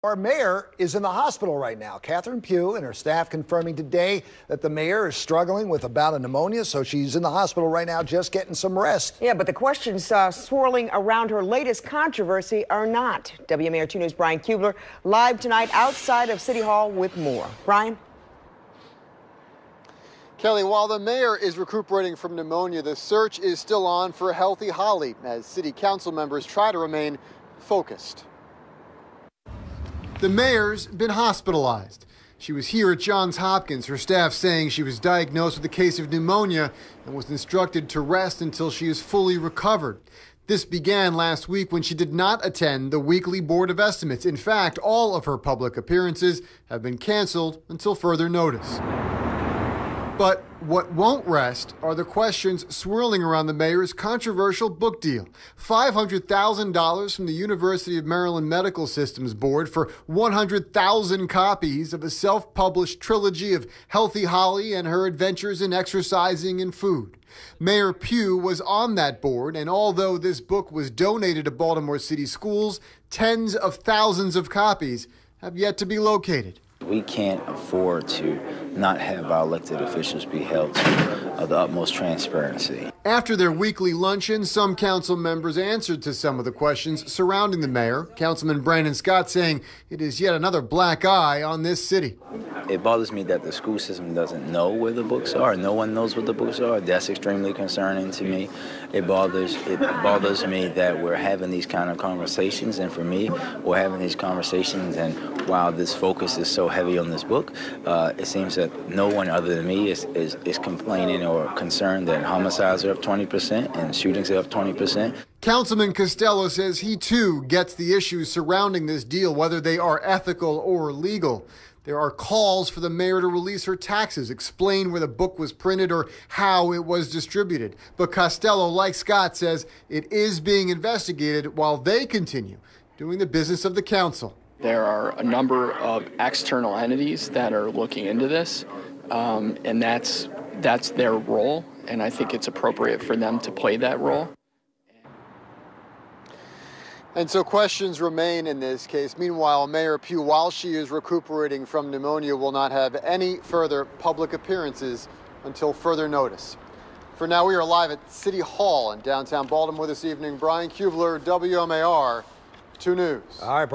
Our mayor is in the hospital right now. Catherine Pugh and her staff confirming today that the mayor is struggling with a bout of pneumonia, so she's in the hospital right now just getting some rest. Yeah, but the questions swirling around her latest controversy are not. WMAR 2 News' Brian Kubler live tonight outside of City Hall with more. Brian? Kelly, while the mayor is recuperating from pneumonia, the search is still on for Healthy Holly as city council members try to remain focused. The mayor's been hospitalized. She was here at Johns Hopkins, her staff saying she was diagnosed with a case of pneumonia and was instructed to rest until she is fully recovered. This began last week when she did not attend the weekly Board of Estimates. In fact, all of her public appearances have been canceled until further notice. But what won't rest are the questions swirling around the mayor's controversial book deal. $500,000 from the University of Maryland Medical Systems Board for 100,000 copies of a self-published trilogy of Healthy Holly and her adventures in exercising and food. Mayor Pugh was on that board, and although this book was donated to Baltimore City schools, tens of thousands of copies have yet to be located. We can't afford to not have our elected officials be held to the utmost transparency. After their weekly luncheon, some council members answered to some of the questions surrounding the mayor. Councilman Brandon Scott saying it is yet another black eye on this city. It bothers me that the school system doesn't know where the books are. No one knows what the books are. That's extremely concerning to me. It bothers me that we're having these kind of conversations, and for me, we're having these conversations, and while this focus is so heavy on this book, it seems that no one other than me is complaining or concerned that homicides are up 20% and shootings are up 20%. Councilman Costello says he too gets the issues surrounding this deal, whether they are ethical or legal. There are calls for the mayor to release her taxes, explain where the book was printed or how it was distributed. But Costello, like Scott, says it is being investigated while they continue doing the business of the council. There are a number of external entities that are looking into this, and that's their role, and I think it's appropriate for them to play that role. And so questions remain in this case. Meanwhile, Mayor Pugh, while she is recuperating from pneumonia, will not have any further public appearances until further notice. For now, we are live at City Hall in downtown Baltimore this evening. Brian Kubler, WMAR 2 News. All right, Brian.